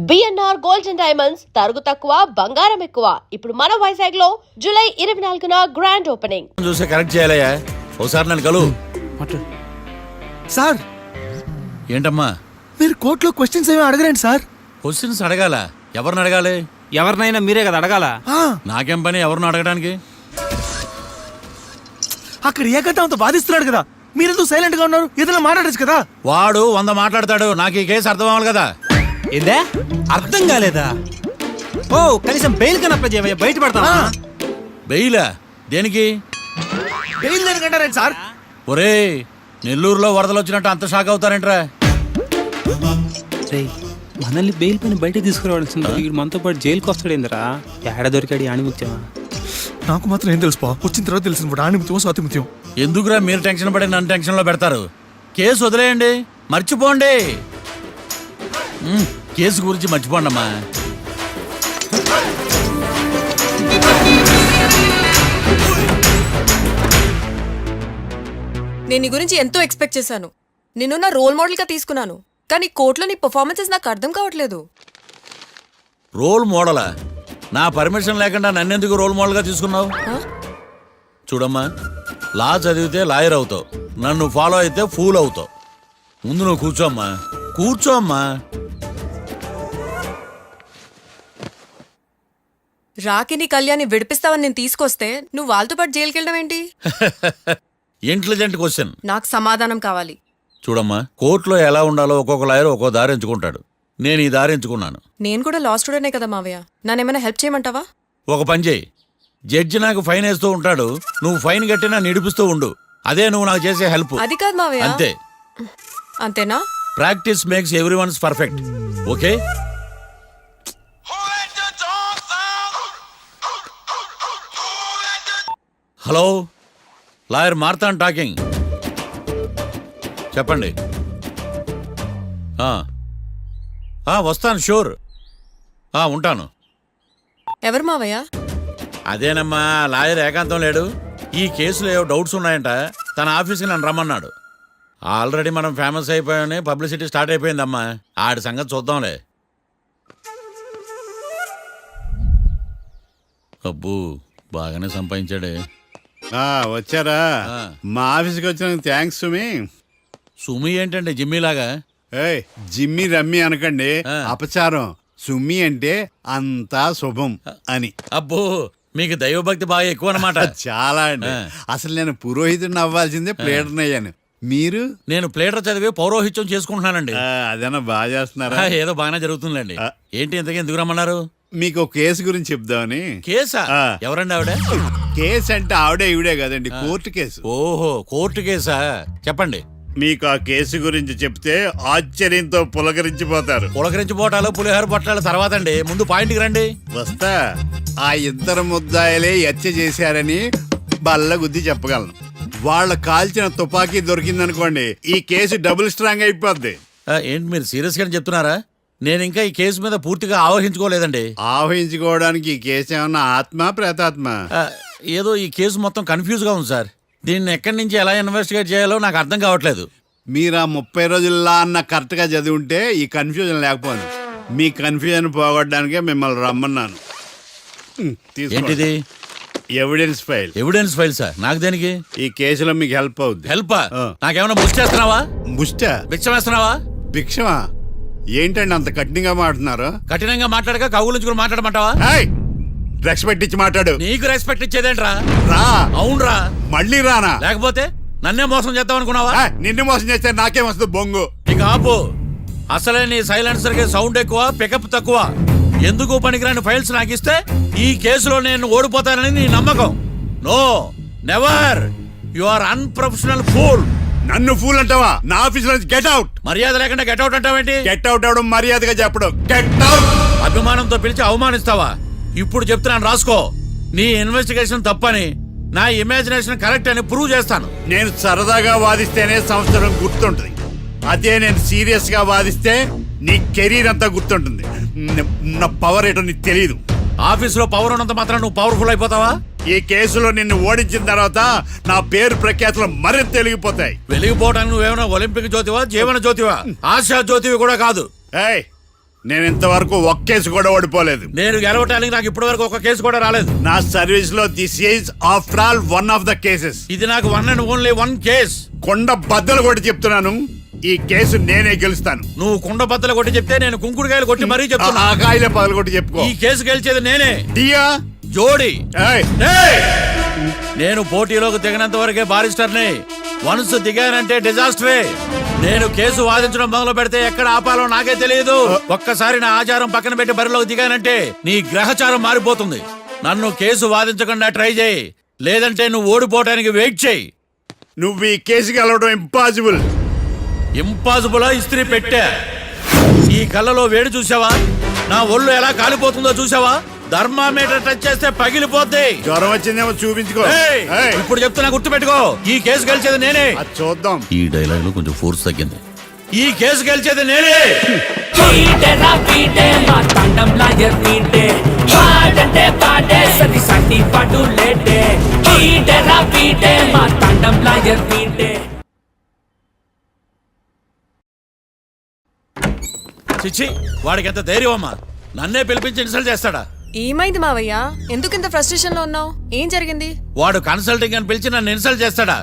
BNR gold and diamonds తరుగు తక్కువ బంగారం ఎక్కువ. ఇప్పుడు మన వైజాగ్ లో జూలై 24న గ్రాండ్ ఓపెనింగ్. చూసి కరెక్ట్ చేయాలయ్యా. ఒకసారి నన్ను కలు. సార్ ఏంటమ్మా మీరు కోర్టులో క్వశ్చన్స్ ఏమి అడగరండి సార్. క్వశ్చన్స్ అడగాల? ఎవరిని అడగాలి? ఎవరినైనా మీరే కదా అడగాల. నాకేం పని ఎవరిని అడగడానికి? అక్కడ ఏకతాంతో బాధిస్తున్నాడు కదా, మీరెందుకు సైలెంట్ గా ఉన్నారు? ఏదైనా మాట్లాడచ్చు కదా. వాడు 100 మాట్లాడతాడు. నాకు ఈ కేసు అర్థం అవ్వాలి కదా. ఏందే అర్థం కాలేదా? ఓ కనీసం బెయిల్ కన్నా అప్లై చేయవయ్యా, బయట పడతావా? బెయిలా? దేనికి? బెయిల్ దేనికంటారండి సార్? ఒరే, నెల్లూరులో వరదలు వచ్చినట్టు అంత షాక్ అవుతారేంట్రా? మనల్ని బెయిల్ పైన బయట తీసుకురావాల్సింది వీడు మనతో పాటు జైలుకి వస్తాడేందిరా? ఏడ దొరికాడు ఆణిముత్యమా? నాకు మాత్రం ఏం తెలుసు, వచ్చిన తర్వాత తెలిసింది ఆణిముత్యం స్వాతిముత్యం. ఎందుకురా మీరు టెన్షన్ పడి నన్ను టెన్షన్ లో పెడతారు? కేసు వదిలేయండి, మర్చిపోండి. కేసు గురించి మర్చిపోండి అమ్మా. నేను నీ గురించి ఎంతో ఎక్స్పెక్ట్ చేశాను. నిన్ను నా రోల్ మోడల్ గా తీసుకున్నాను, కానీ కోర్టులో నీ పర్ఫార్మెన్సెస్ నాకు అర్థం కావట్లేదు. రోల్ మోడలా? నా పర్మిషన్ లేకుండా నన్నెందుకు రోల్ మోడల్ గా తీసుకున్నావు? చూడమ్మా, లా చదివితే లాయర్ అవుతావు, నన్ను ఫాలో అయితే ఫూల్ అవుతావు. ముందు నువ్వు కూర్చోమ్మా, కూర్చోమ్మా. రాకిని కళ్యాణ్ని విడిపిస్తావని నేను తీసుకొస్తే నువ్వు వాళ్ళతో పాటు జైలుకి వెళ్ళడం ఏంటి? Intelligent question. నాకు సమాధానం కావాలి. చూడమ్మా, కోర్టులో ఎలా ఉండాలో ఒక్కొక్క లాయర్ ఒక్కో దారి ఎంచుకుంటాడు. నేను ఈ దారి ఎంచుకున్నాను. నేను కూడా లా స్టూడెంటే కదా మావయ్య, నన్నేమైనా హెల్ప్ చేయమంటావా? ఒక పని చేయి, జడ్జి నాకు ఫైన్ వేస్తూ ఉంటాడు, నువ్వు ఫైన్ కట్టినా నిడిపిస్తూ ఉండు. అదే నువ్వు నాకు చేసే హెల్ప్. అది కాదు మావయ్య. అంతే. అంతేనా? Practice makes everyone's perfect. Okay. Hello, lawyer Marthan talking. చెప్పండి. వస్తాను, షూర్. ఉంటాను. ఎవరు మావయ్య? అదేనమ్మా, లాయర్ ఏకాంతం లేడు. ఈ కేసులో ఏవో డౌట్స్ ఉన్నాయంట, తన ఆఫీస్కి నన్ను రమ్మన్నాడు. ఆల్రెడీ మనం ఫేమస్ అయిపోయామని పబ్లిసిటీ స్టార్ట్ అయిపోయిందమ్మా. ఆడి సంగతి చూద్దాంలే. అబ్బు, బాగానే సంపాదించాడే. వచ్చారా? మా ఆఫీస్కి వచ్చినందుకు థ్యాంక్స్ సుమి. సుమి ఏంటంటే జిమ్మీలాగా? జిమ్మి రమ్మి అనకండి, అపచారం. సుమి అంటే అంతా శుభం అని. అబ్బో, మీకు దైవభక్తి బాగా ఎక్కువ అన్నమాట. చాలా అండి. అసలు నేను పురోహితుడిని అవ్వాల్సిందే ప్లేటర్ని అయ్యాను. మీరు? నేను ప్లేటర్ చదివి పౌరోహిత్యం చేసుకుంటున్నానండి. అదేనా బాగా చేస్తున్నారా? ఏదో బాగానే జరుగుతుందండి. ఏంటి ఇంతకీ ఎందుకు రమ్మన్నారు? మీకు ఒక కేసు గురించి చెప్దామని. కేసా? ఎవరండి ఆవిడ? కేసు అంటే ఆవిడే ఈవిడే కదండి, కోర్టు కేసు. ఓహో, కోర్టు కేసా? చెప్పండి. మీకు ఆ కేసు గురించి చెప్తే ఆశ్చర్యంతో పులకరించిపోతారు. పులకరించిపోటాలు పులిహోర పొట్టాల తర్వాత అండి, ముందు పాయింట్కి రండి. వస్తా. ఆ ఇద్దరు ముద్దాయలే హత్య చేశారని బల్ల గుద్ది చెప్పగలను. వాళ్ళ కాల్చిన తుపాకీ దొరికిందనుకోండి, ఈ కేసు డబుల్ స్ట్రాంగ్ అయిపోద్ది. ఏంటి మీరు సీరియస్ గా చెప్తున్నారా? నేను ఇంకా ఈ కేసు మీద పూర్తిగా ఆవహించుకోలేదండి. ఆవహించుకోవడానికి ఈ కేసు ఏమన్నా ఆత్మ ప్రేతాత్మ? ఏదో ఈ కేసు మొత్తం కన్ఫ్యూజ్ గా ఉంది సార్. దీన్ని ఎక్కడి నుంచి ఎలా ఇన్వెస్టిగేట్ చేయాలో నాకు అర్థం కావట్లేదు. మీరు ఆ 30 రోజుల్లా అన్న కరెక్ట్ గా చదివి ఉంటే ఈ కన్ఫ్యూజన్ లేకపోను. మీ కన్ఫ్యూజన్ పోగొట్టడానికే మిమ్మల్ని రమ్మన్నాను. ఏంటిది? Evidence file. Evidence file sir? నాకు దేనికి? ఈ కేసులో మీకు హెల్ప్ అవుద్ది. హెల్ప్? నాకేమైనా ముష్టి చేస్తున్నావా? ముష్ట? భిక్షం వేస్తున్నావా? భిక్షమా? ఏంటండి అంత కఠినంగా మాట్లాడుతున్నారు? కఠినంగా మాట్లాడక కవులుంచుకుని మాట్లాడమంటావా? రెస్పెక్ట్ ఇచ్చి మాట్లాడు. నీకు రెస్పెక్ట్ ఇచ్చేదేంట్రా? రా. అవునరా? మళ్ళీ రానా? లేకపోతే నన్నే మోసం చేద్దాం అనుకున్నావా? నిన్ను మోసం చేస్తే నాకేం వస్తుంది బొంగు? ఇక ఆపు. అసలే నీ సైలెన్సర్ కి సౌండ్ ఎక్కువ, పికప్ తక్కువ. ఎందుకు పనికిరాని ఫైల్స్ నాకు ఇస్తే ఈ కేసులో నేను ఓడిపోతానని నీ నమ్మకం? No, never. You are unprofessional fool. నన్ను ఫూల్ అంటావా? నా ఆఫీస్ నుంచి గెట్ అవుట్. మర్యాద లేకుండా గెట్ అవుట్ అంటావేంటి? గెట్ అవుట్ అవడం మర్యాదగా చెప్పడం. Get out. అభిమానంతో పిలిచి అవమానిస్తావా? ఇప్పుడు చెప్తున్నాను, రాసుకో. నీ ఇన్వెస్టిగేషన్ తప్పని, నా ఇమాజినేషన్ కరెక్ట్ అని ప్రూవ్ చేస్తాను. నేను సరదాగా వాదిస్తేనే సంవత్సరం గుర్తుంటుంది. అదే నేను సీరియస్ గా వాదిస్తే నీ కెరీర్ అంతా గుర్తుంటుంది. నా పవర్ ఏంటో నీకు తెలీదు. ఆఫీసులో పవర్ ఉన్నంత మాత్రం నువ్వు పవర్ఫుల్ అయిపోతావా? ఈ కేసులో నిన్ను ఓడించిన తర్వాత నా పేరు ప్రఖ్యాతులు మరింత వెలిగిపోతాయి. వెలిగిపోవడానికి నువ్వేమైనా ఒలింపిక్ జ్యోతివా, జీవన జ్యోతివా? ఆశా జ్యోతివి కూడా కాదు. నేను ఇంతవరకు ఒక్క కేసు కూడా ఓడిపోలేదు. నేను గెలవటానికి నాకు ఇప్పటి వరకు ఒక కేసు కూడా రాలేదు. నా సర్వీస్ లో this is after all one of the cases. ఇది నాకు one and only one case. కొండ బద్దలు కూడా చెప్తున్నాను, ఈ కేసు నేనే గెలుస్తాను. నువ్వు కుండ బద్దలు కొట్టి చెప్తే నేను కుంకుడుకాయలు కొట్టి మరీ చెప్తున్నా. ఆ కాయలే పగలు కొట్టి చెప్పుకో. ఈ కేసు గెలిచేది నేనే. డియా జోడి. ఏయ్, ఏయ్! నేను పోటీలోకి దిగినంత వరకే బారిస్టర్ని. వన్స్ దిగానంటే డిజాస్టరే. నేను కేసు వాదించడం మొదలు పెడితే ఎక్కడ ఆపాలో నాకే తెలియదు. ఒక్కసారి నా ఆచారం పక్కన పెట్టి బరిలోకి దిగానంటే నీ గ్రహచారం మారిపోతుంది. నన్ను కేసు వాదించకుండా ట్రై చేయి, లేదంటే నువ్వు ఓడిపోవటానికి వెయిట్ చేయి. నువ్వు ఈ కేసు గెలవడం ఇంపాసిబుల్. ఇంపాసిబుల్ ఇస్త్రీ పెట్టా. ఈ కళ్ళలో వేడి చూసావా? నా ఒళ్ళు ఎలా కాలిపోతుందో చూసావా? థర్మామీటర్ టచ్ చేస్తే పగిలిపోద్ది. జ్వరం వచ్చిందేమో చూపించుకో. ఏయ్! ఏయ్, ఇప్పుడు చెప్తున్నా, గుర్తు పెట్టుకో, ఈ కేసు గెలిచేది నేనే. అది చూద్దాం. ఈ డైలాగ్ లో కొంచెం ఫోర్స్ తగ్గింది. ఈ కేసు గెలిచేది నేనే. పీటేరా పీటే మా తండం లాయర్ పీటే పాడంటే పాడే సది సటి పడు లేటే పీటేరా పీటే మా తండం లాయర్ పీటే. చిచ్చి, వాడికి ఎంత ధైర్యం అమ్మా! నన్నే పిలిపించి ఇన్సల్ట్ చేస్తాడా? ఏమైంది మావయ్య? ఎందుకు ఇంత ఫ్రస్ట్రేషన్ లో ఉన్నావు? ఏం జరిగింది? వాడు కన్సల్టింగ్ అని పిలిచి నన్ను ఇన్సల్ట్ చేస్తాడా?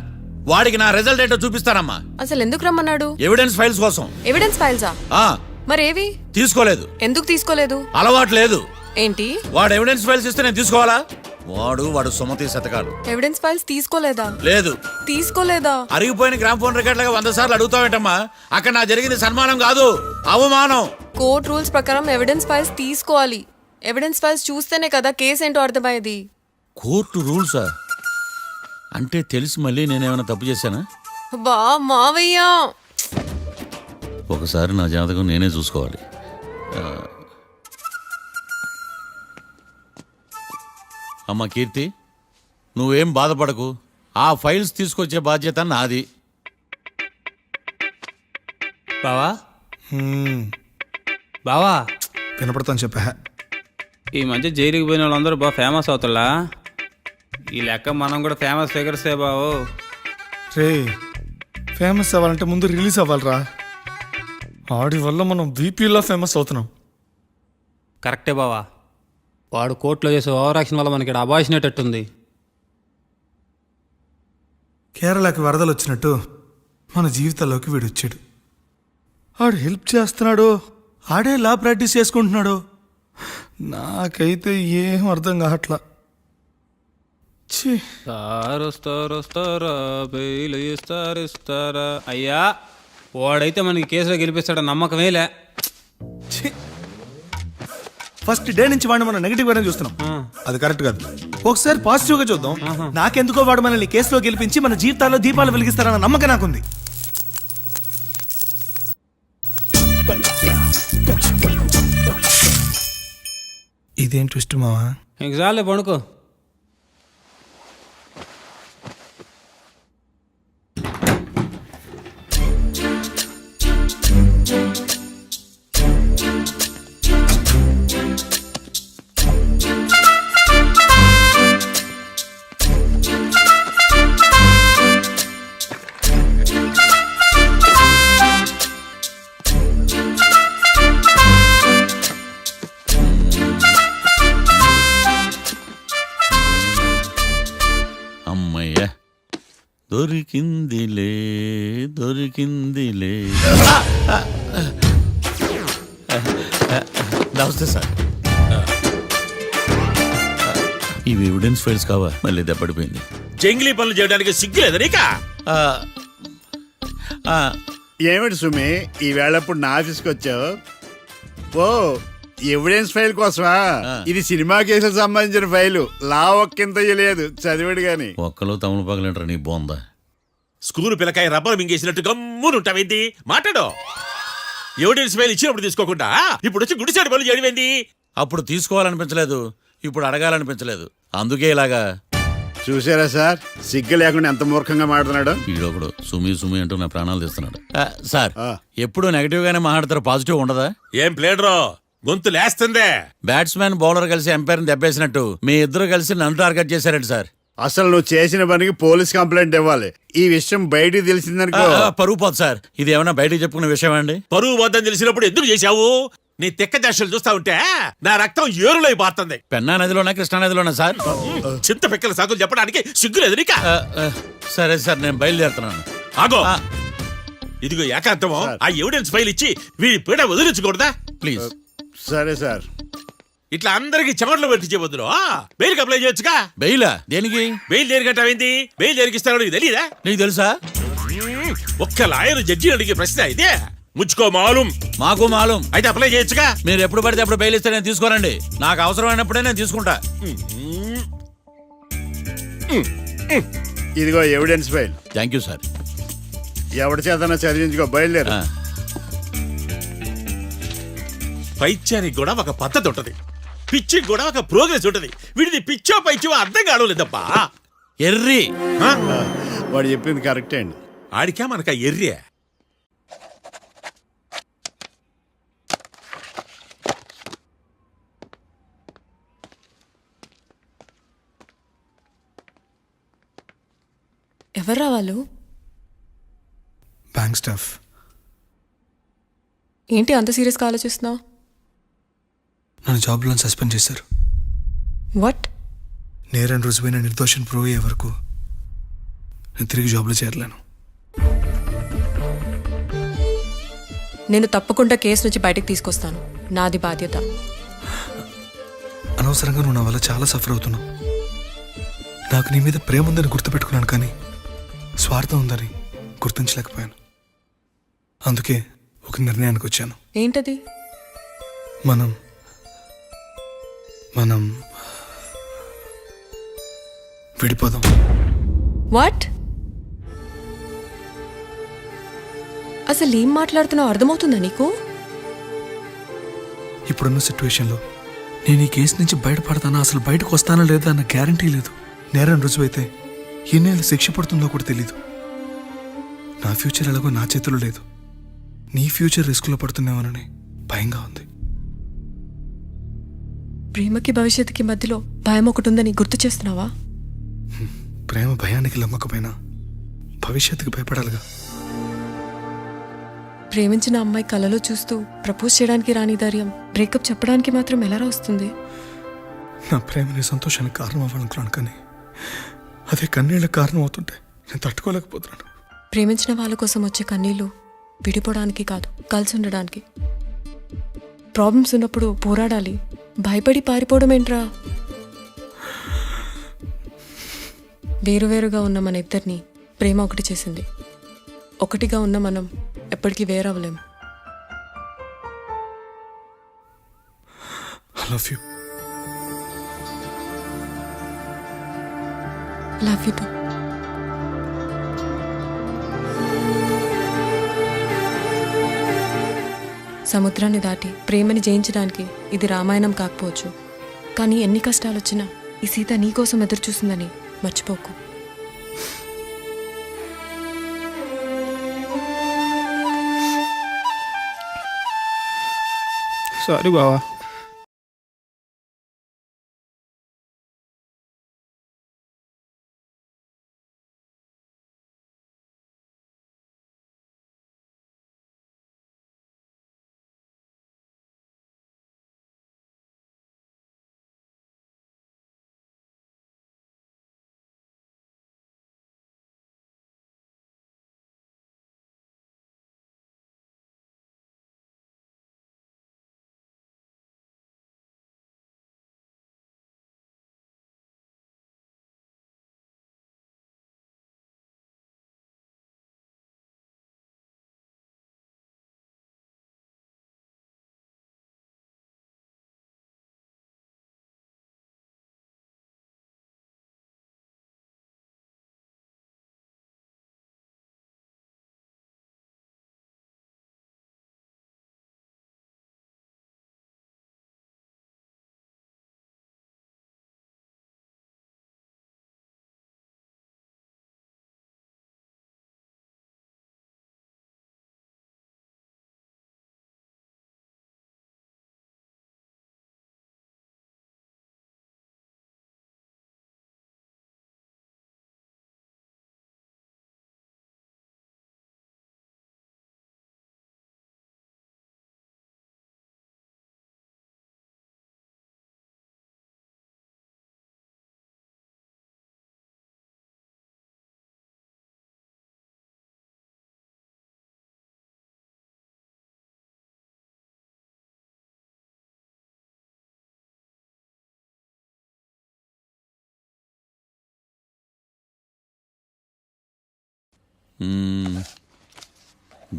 వాడికి నా రిజల్ట్ ఏంటో చూపిస్తానమ్మా. అసలు ఎందుకు రమ్మన్నాడు? ఎవిడెన్స్ ఫైల్స్ కోసం. ఎవిడెన్స్ ఫైల్సా? ఆ మరేవి? తీసుకోలేదు. ఎందుకు తీసుకోలేదు? అలవాటు లేదు. ఏంటి? వాడు ఎవిడెన్స్ ఫైల్స్ ఇస్తే నేను తీసుకోవాలా? వాడు సుమతి శతకాలు. ఎవిడెన్స్ ఫైల్స్ తీసుకోలేదా? లేదు. తీసుకోలేదా? అరిగిపోయిన గ్రామ్ ఫోన్ రికార్డులుగా 100 సార్లు అడుగుతావేంటమ్మా? అక్కడ నా జరిగింది సన్మానం కాదు, అవమానం. కోర్ట్ రూల్స్ ప్రకారం ఎవిడెన్స్ ఫైల్స్ తీసుకోవాలి. ఎవిడెన్స్ ఫైల్స్ చూస్తేనే కదా కేసు ఏంటో అర్థమయ్యేది. కోర్టు రూల్సా? అంటే తెలిసి మళ్ళీ నేనేమైనా తప్పు చేశానా? బా మావయ్య, ఒకసారి నా జాతకం నేనే చూసుకోవాలి. అమ్మ కీర్తి, నువ్వేం బాధపడకు. ఆ ఫైల్స్ తీసుకొచ్చే బాధ్యత నాది. బావా బావా, వినపడతాను చెప్పా. ఈ మధ్య జైలుకి పోయిన వాళ్ళందరూ బాగా ఫేమస్ అవుతారా? ఈ లెక్క మనం కూడా ఫేమస్ ఫిగర్సే బావు. రే, ఫేమస్ అవ్వాలంటే ముందు రిలీజ్ అవ్వాలిరా. ఆడి వల్ల మనం బీపీలో ఫేమస్ అవుతున్నాం. కరెక్టే బావా. వాడు కోర్టులో చేసే ఓవర్ యాక్షన్ వల్ల మనకి అబాయిసినట్టుంది. కేరళకి వరదలు వచ్చినట్టు మన జీవితాల్లోకి వీడు వచ్చాడు. ఆడు హెల్ప్ చేస్తున్నాడు, ఆడే లా ప్రాక్టీస్ చేసుకుంటున్నాడు. నాకైతే ఏం అర్థం కావట్లా. ఛీ, వస్తారా బెయిల్ ఇస్తారా? అయ్యా, వాడైతే మనకి కేసులో గెలిపిస్తాడు నమ్మకమేలే. ఛీ. ఫస్ట్ డే నుంచి వాడిని మనం నెగిటివ్ గానే చూస్తున్నాం. అది కరెక్ట్ కాదు. ఒకసారి పాజిటివ్ గా చూద్దాం. నాకెందుకో వాడు మనల్ని కేసులో గెలిపించి మన జీవితాల్లో దీపాలు వెలిగిస్తారన్న నమ్మకం నాకుంది. ఇదేం ట్విస్ట్ మావా? ఇంక చాలే పడుకో. అమ్మయ్య, దొరికిందిలే దొరికిందిలే. నమస్తే సార్. ఇవి ఎవిడెన్స్ ఫైల్స్ కావా? మళ్ళీ దెబ్బడిపోయింది. జంగిలీ పనులు చేయడానికి సిగ్గులేదు నీకా? ఏమిటి సుమి, ఈ వేళప్పుడు నా ఆఫీస్కి వచ్చావు? ఓ, ఎవిడెన్స్ ఫైల్ కోసమా? ఇది సినిమా కేసులకు సంబంధించిన ఫైలు. లా ఒక్కింత లేదు, చదివాడు గాని. ఒక్కలో తమను పగలంటారా నీ బోందా? School పిల్లకాయ rubber మింగేసినట్టు గమ్మునుంటావేంటి? మాట్లాడు. ఎవిడెన్స్ ఫైల్ ఇచ్చినప్పుడు తీసుకోకుండా ఇప్పుడు వచ్చి గుడిసాడు పనులు చేయడమేంటి? అప్పుడు తీసుకోవాలనిపించలేదు, ఇప్పుడు అడగాలనిపించలేదు. అందుకే ఇలాగా. చూసారా సార్, సిగ్గు లేకుండా ఎంత మూర్ఖంగా మాట్లాడుతున్నాడు. ఈడొకడు సుమి సుమి అంటూ నా ప్రాణాలు తీస్తున్నాడు. సార్, ఆ. ఎప్పుడు నెగటివ్ గానే మాట్లాడతారు, పాజిటివ్ ఉండదా? ఏం ప్లేడరో గొంతు లేస్తుందే. బ్యాట్స్మెన్ బౌలర్ కలిసి ఎంపైర్ దెబ్బేసినట్టు మీ ఇద్దరు కలిసి నన్ను టార్గెట్ చేశారండి సార్. అసలు నువ్వు చేసిన పనికి పోలీస్ కంప్లైంట్ ఇవ్వాలి. ఈ విషయం బయటికి తెలిసిందనుకో పరువు పోదు సార్. ఇది ఏమైనా బయటకు చెప్పుకునే విషయం అండి? పరువు వద్దని తెలిసినప్పుడు ఎందుకు చేశావు? నీ తెక్క దశలు చూస్తా ఉంటే నా రక్తం ఏరులై పారుతుంది. పెన్నా నదిలోనా కృష్ణా నదిలోనా సార్? చింత పిక్కల సాకులు చెప్పడానికి సిగ్గులేదు నీకా? సరే సార్, నేను బయలుదేరుతున్నాను. ఆగో, ఆ, ఇదిగో ఏకాంతమో ఆ ఎవిడెన్స్ ఫైల్ ఇచ్చి వీడి పీడ వదిలించకూడదా? ప్లీజ్. సరే సార్. ఇట్లా అందరికి చెమటలు పెట్టించే బదులు బెయిల్కి అప్లై చేయొచ్చుగా. బెయిలా? దేనికి? బెయిల్ దేనికంటావేంది? బెయిల్ దేనికిస్తాడో నీకు తెలియదా? నీకు తెలుసా? ఒక్క లాయర్ జడ్జి అడిగే ప్రశ్న అయితే ముచ్చుకో మాలూం. మాకు మాలూం. అయితే అప్లై చేయొచ్చుగా. మీరు ఎప్పుడు పడితే అప్పుడు బెయిల్ ఇస్తే నేను తీసుకోనండి. నాకు అవసరమైనప్పుడే నేను తీసుకుంటా. ఇదిగో evidence file. Thank you sir. ఎవరి చేతనా చదివించుకో, బయలుదేరు. ఆ, పైత్యానికి కూడా ఒక పద్ధతి ఉంటది, పిచ్చికి కూడా ఒక ప్రోగ్రెస్ ఉంటది. వీడిది పిచ్చో పైచో అర్థం కావలేదబ్బా. ఎర్రి. ఆ? వాడు చెప్పింది కరెక్టే అండి. ఆడికా మనక ఎర్రే. ఎవర్రా వాళ్ళు? Bank staff. ఏంటి అంత సీరియస్గా ఆలోచిస్తున్నావు? నన్ను జాబ్లో సస్పెండ్ చేశారు. వాట్? నేరం రుజువైన నిర్దోషం ప్రూవ్ అయ్యే వరకు నేను తిరిగి జాబ్లో చేరలేను. నేను తప్పకుండా కేసు నుంచి బయటకు తీసుకొస్తాను. నాది బాధ్యత. అనవసరంగా నువ్వు నా వల్ల చాలా సఫర్ అవుతున్నావు. నాకు నీ మీద ప్రేమ ఉందని గుర్తుపెట్టుకున్నాను, కానీ స్వార్థం ఉందని గుర్తించలేకపోయాను. అందుకే ఒక నిర్ణయానికి వచ్చాను. ఏంటది? మనం మనం విడిపోదాం. వాట్? అసలు ఏం మాట్లాడుతున్నావు అర్థమవుతుందా నీకు? ఇప్పుడున్న సిచ్యువేషన్లో నేను ఈ కేసు నుంచి బయటపడతానా, అసలు బయటకు వస్తానా లేదా అన్న గ్యారంటీ లేదు. నేరం రుజువైతే ఎన్నేళ్ళు శిక్ష పడుతుందో కూడా తెలీదు. నా ఫ్యూచర్ ఎలాగో నా చేతిలో లేదు. నీ ఫ్యూచర్ రిస్క్లో పడుతున్నామోనని భయంగా ఉంది. ప్రేమకి భవిష్యత్తుకి మధ్యలో భయం ఒకటి ఉందని గుర్తు చేస్తున్నావా? ప్రేమ భయానికి లమ్మకపోయినా భవిష్యత్తుకి భయపడాలిగా. ప్రేమించిన అమ్మాయి కలలో చూస్తూ ప్రపోజ్ చేయడానికి రాని ధైర్యం బ్రేకప్ చెప్పడానికి మాత్రం ఎలా వస్తుంది? నా ప్రేమని సంతోషానికి కారణం అవ్వాలనుకున్నాను, కానీ అదే కన్నీళ్ళకి కారణం అవుతుంటే నేను తట్టుకోలేకపోతున్నాను. ప్రేమించిన వాళ్ళ కోసం వచ్చే కన్నీళ్లు విడిపోవడానికి కాదు, కలిసి ఉండడానికి. ప్రాబ్లమ్స్ ఉన్నప్పుడు పోరాడాలి, భయపడి పారిపోవడం ఏంట్రా? వేరువేరుగా ఉన్న మన ఇద్దరిని ప్రేమ ఒకటి చేసింది. ఒకటిగా ఉన్న మనం ఎప్పటికీ వేరవ్వలేం. I love you. Love you too. సముద్రాన్ని దాటి ప్రేమని జయించడానికి ఇది రామాయణం కాకపోవచ్చు, కానీ ఎన్ని కష్టాలు వచ్చినా ఈ సీత నీకోసం ఎదురు చూసిందని మర్చిపోకు. సారీ బావా.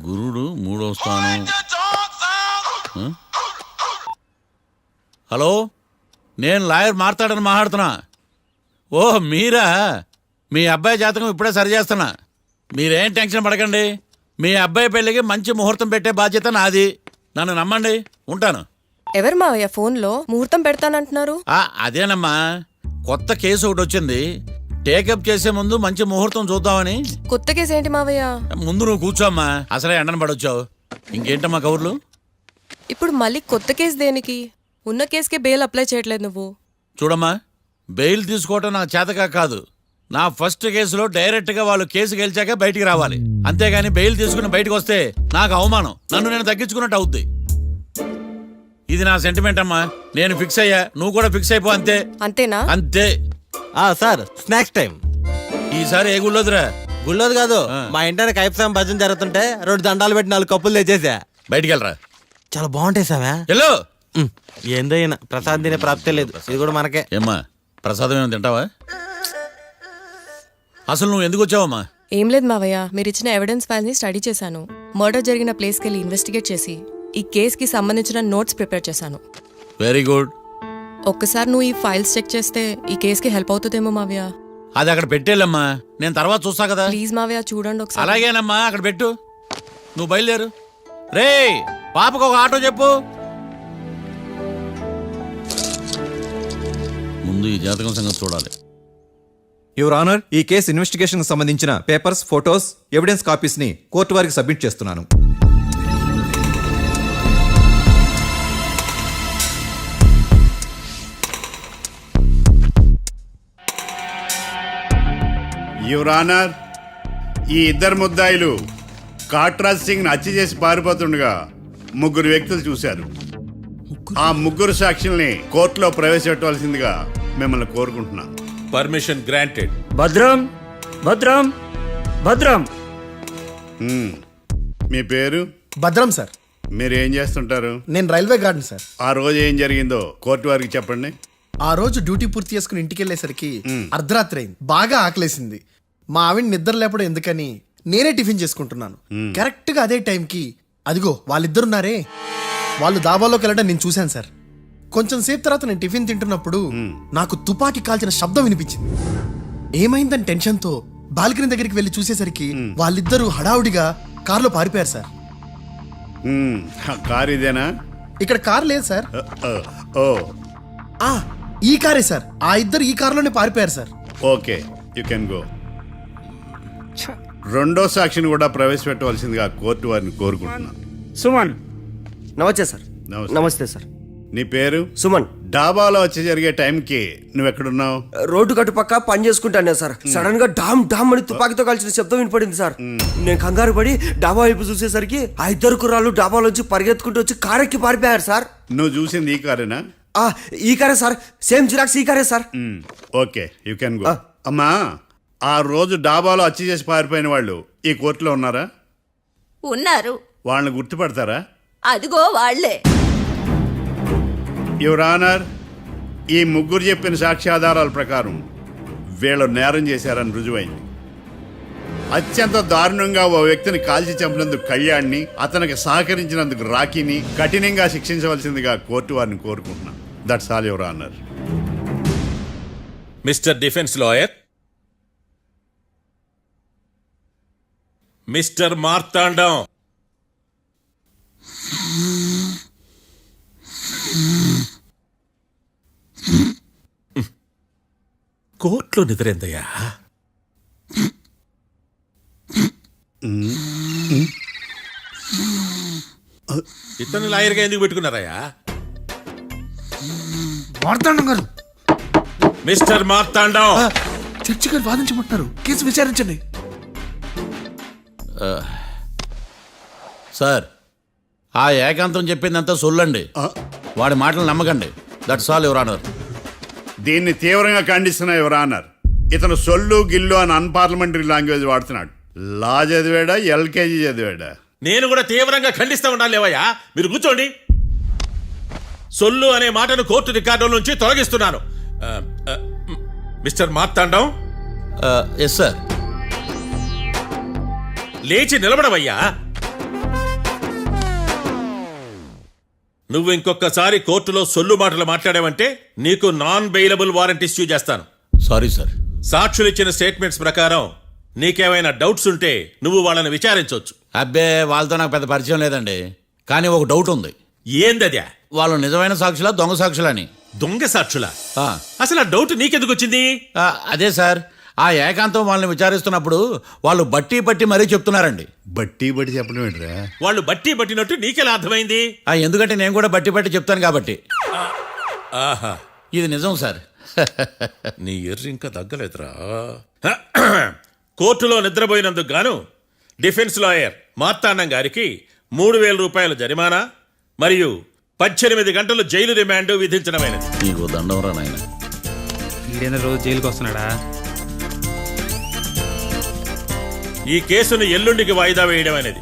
గురుడు 3వ స్థానం. ఆ? హలో, నేను లాయర్ మాట్లాడుతున్నా. ఓ మీరా? మీ అబ్బాయి జాతకం ఇప్పుడే సరి చేస్తున్నా. మీరేం టెన్షన్ పడకండి. మీ అబ్బాయి పెళ్ళికి మంచి ముహూర్తం పెట్టే బాధ్యత నాది. నన్ను నమ్మండి. ఉంటాను. ఎవరు మావయ్య ఫోన్లో ముహూర్తం పెడతానంటున్నారు? అదేనమ్మా, కొత్త కేసు ఒకటి వచ్చింది. టేకప్ చేసే ముందు మంచి ముహూర్తం చూద్దామని. కొత్త కేసు ఏంటి మావయ్య? ముందు నువ్వు కూర్చోమ్మా, అసలే ఎండను పడొచ్చావు. ఇంకేంటమ్మా కబుర్లు? ఇప్పుడు మళ్ళీ కొత్త కేసు దేనికి? ఉన్న కేసుకే బెయిల్ అప్లై చేయట్లేదు నువ్వు. చూడమ్మా, బెయిల్ తీసుకోవటం నాకు చేతకా కాదు. నా ఫస్ట్ కేసులో డైరెక్ట్గా వాళ్ళు కేసు గెలిచాక బయటికి రావాలి. అంతేగాని బెయిల్ తీసుకుని బయటకు వస్తే నాకు అవమానం. నన్ను నేను తగ్గించుకున్నట్టు అవుద్ది. ఇది నా సెంటిమెంట్ అమ్మా. నేను ఫిక్స్ అయ్యా, నువ్వు కూడా ఫిక్స్ అయిపో. అంతే. అంతేనా? అంతే. Sir snacks time. ఈసారి ఏ గుళ్ళోదిరా? గుళ్ళోది కాదు, మా ఇంటానికి కైప్సాం భజన జరుగుతుంటే 2 దండాలు పెట్టి 4 కప్పులు తెచ్చేసా. బయటికి వెళ్ళరా. చాలా బాగుంటాయి సామే. హలో, ఏందో ఈయన ప్రసాద్ తినే ప్రాప్తే లేదు. ఇది కూడా మనకే. ఏమ్మా, ప్రసాదం ఏమైనా తింటావా? అసలు నువ్వు ఎందుకు వచ్చావమ్మా? ఏం లేదు మావయ్య, మీరు ఇచ్చిన ఎవిడెన్స్ ఫైల్స్ ని స్టడీ చేశాను. మర్డర్ జరిగిన ప్లేస్కి వెళ్ళి ఇన్వెస్టిగేట్ చేసి ఈ కేసుకి సంబంధించిన నోట్స్ ప్రిపేర్ చేశాను. Very good. ఒక్కసారి నువ్వు ఈ ఫైల్స్ చెక్ చేస్తే ఈ కేసుకి హెల్ప్ అవుతుందేమో మావయ్య. అది అక్కడ పెట్టేళ్ళమ్మా, నేను తర్వాత చూస్తా కదా. ప్లీజ్ మావయ్య చూడండి ఒకసారి. అలాగేనమ్మా, అక్కడ పెట్టు. నువ్వు బయలుదేరు. రే, పాపకు ఒక ఆటో చెప్పు. ముందు ఈ జాతకం సంగతి చూడాలి. యువర్ ఆనర్, ఈ కేసు ఇన్వెస్టిగేషన్ సంబంధించిన పేపర్స్, ఫోటోస్, ఎవిడెన్స్ కాపీస్ ని కోర్టు వారికి సబ్మిట్ చేస్తున్నాను. యువర్ ఆనర్, ఈ ఇద్దరు ముద్దాయిలు కాట్రాజ్ సింగ్ హత్య చేసి పారిపోతుండగా 3 వ్యక్తులు చూశారు. ఆ 3 సాక్షుల్ని కోర్టులో ప్రవేశపెట్టవలసిందిగా మిమ్మల్ని కోరుకుంటున్నాను. Permission granted. భద్రం భద్రం భద్రం. మీ పేరు? భద్రం సార్. మీరు ఏం చేస్తుంటారు? నేను రైల్వే గార్డెన్ సార్. ఆ రోజు ఏం జరిగిందో కోర్టు వారికి చెప్పండి. ఆ రోజు డ్యూటీ పూర్తి చేసుకుని ఇంటికి వెళ్ళేసరికి అర్ధరాత్రి అయింది. బాగా ఆకలేసింది. మా ఆవిడ నిద్ర లేపడం ఎందుకని నేనే టిఫిన్ చేసుకుంటున్నాను. కరెక్ట్ గా అదే టైంకి అదిగో వాళ్ళిద్దరున్నారే, వాళ్ళు దాబాలోకి వెళ్ళడం నేను చూశాను సార్. కొంచెం సేపు తర్వాత నేను టిఫిన్ తింటున్నప్పుడు నాకు తుపాకీ కాల్చిన శబ్దం వినిపించింది. ఏమైందని టెన్షన్తో బాల్కనీ దగ్గరికి వెళ్ళి చూసేసరికి వాళ్ళిద్దరూ హడావుడిగా కారులో పారిపోయారు సార్. కారు ఇదేనా? ఇక్కడ కార్ లేదు సార్. ఓ, ఈ కారే సార్. ఆ ఇద్దరు ఈ కారులోనే పారిపోయారు sir. Okay, you can go. రెండో సాక్షిని కూడా ప్రవేశపెట్టవలసిందిగా కోర్టు వారిని కోరుకుంటున్నాను. సుమన్. నమస్తే సార్. నమస్తే సార్. నీ పేరు? సుమన్. డాబాలో వచ్చి జరిగే టైంకి నువ్వెక్కడున్నావు? రోడ్డు కట్టు పక్క పని చేసుకుంటానే సార్. సడన్ గా డామ్ డామ్ అని తుపాకీతో కాల్చిన శబ్దం వినపడింది సార్. నేను కంగారు పడి డాబా వైపు చూసేసరికి ఆ 2 కుర్రాళ్ళు డాబాలోంచి పరిగెత్తుకుంటూ వచ్చి కారెక్కి పారిపోయారు సార్. నువ్వు చూసింది ఈ కారేనా? ఈ కారే సార్. సేమ్ జిరాక్స్ ఈ కారే sir. Okay, you can go. అమ్మా, ఆ రోజు డాబాలో హత్య చేసి పారిపోయిన వాళ్ళు ఈ కోర్టులో ఉన్నారా? ఉన్నారు. వాళ్ళని గుర్తుపడతారా? అదిగో వాళ్లే. యువర్ ఆనర్, ఈ 3 చెప్పిన సాక్ష్యాధారాల ప్రకారం వీళ్ళు నేరం చేశారని రుజువైంది. అత్యంత దారుణంగా ఓ వ్యక్తిని కాల్చి చంపినందుకు కళ్యాణ్ని, అతనికి సహకరించినందుకు రాకీని కఠినంగా శిక్షించవలసిందిగా కోర్టు వారిని కోరుకుంటున్నాను. That's all your honour. Mister defence lawyer, mister Marthandam, కోర్టులో నిద్రేందయ్యా? ఇతను లాయర్గా ఎందుకు పెట్టుకున్నారయ్యా? మార్తాండం గారు. మిస్టర్ మార్తాండం, చర్చి గారు వాదించమంటున్నారు. కేసు విచారించండి. సార్, ఆ ఏకాంతం చెప్పిందంతా సొల్లండి. వాడి మాటలు నమ్మకండి. That's all your honour. దీన్ని తీవ్రంగా ఖండిస్తున్నా యువర్ ఆనర్. ఇతను సొల్లు గిల్లు అని అన్పార్లమెంటరీ లాంగ్వేజ్ వాడుతున్నాడు. లా చదివాడా, ఎల్కేజీ చదివాడా? నేను కూడా తీవ్రంగా ఖండిస్తా ఉండాలి. లేవయ్యా, మీరు కూర్చోండి. సొల్లు అనే మాటను కోర్టు రికార్డుల నుంచి తొలగిస్తున్నాను. మిస్టర్ మార్తాండం. Yes sir. లేచి నిలబడవయ్యా. నువ్వు ఇంకొకసారి కోర్టులో సొల్లు మాటలు మాట్లాడావంటే నీకు నాన్ బెయిలబుల్ వారెంట్ ఇష్యూ చేస్తాను. Sorry sir. సాక్షులు ఇచ్చిన స్టేట్మెంట్స్ ప్రకారం నీకేమైనా డౌట్స్ ఉంటే నువ్వు వాళ్ళని విచారించవచ్చు. అబ్బే వాళ్ళతో నాకు పెద్ద పరిచయం లేదండి. కానీ ఒక డౌట్ ఉంది. ఏందద్యా? వాళ్ళు నిజమైన సాక్షులా దొంగ సాక్షులని? దొంగ సాక్షులా? ఆ, అసలు ఆ డౌట్ నీకెందుకు వచ్చింది? అదే సార్, ఆ ఏకాంతం వాళ్ళని విచారిస్తున్నప్పుడు వాళ్ళు బట్టి పట్టి మరీ చెప్తున్నారండి. బట్టి బట్టి చెప్పడం ఏంట్రా? వాళ్ళు బట్టి పట్టినట్టు నీకెలా అర్థమైంది? ఎందుకంటే నేను కూడా బట్టి పట్టి చెప్తాను కాబట్టి. ఆహా, ఇది నిజం సార్. నీ ఎర్రి ఇంకా తగ్గలేదురా. కోర్టులో నిద్రపోయినందుకు గాను డిఫెన్స్ లాయర్ మార్తాండం గారికి 3,000 రూపాయల జరిమానా మరియు 18 గంటలు జైలు రిమాండ్ విధించడమైనది. నీకు దండం రా నాయన. ఈడైనా రోజు జైలుకి వస్తున్నాడా? ఈ కేసును ఎల్లుండికి వాయిదా వేయడం అనేది.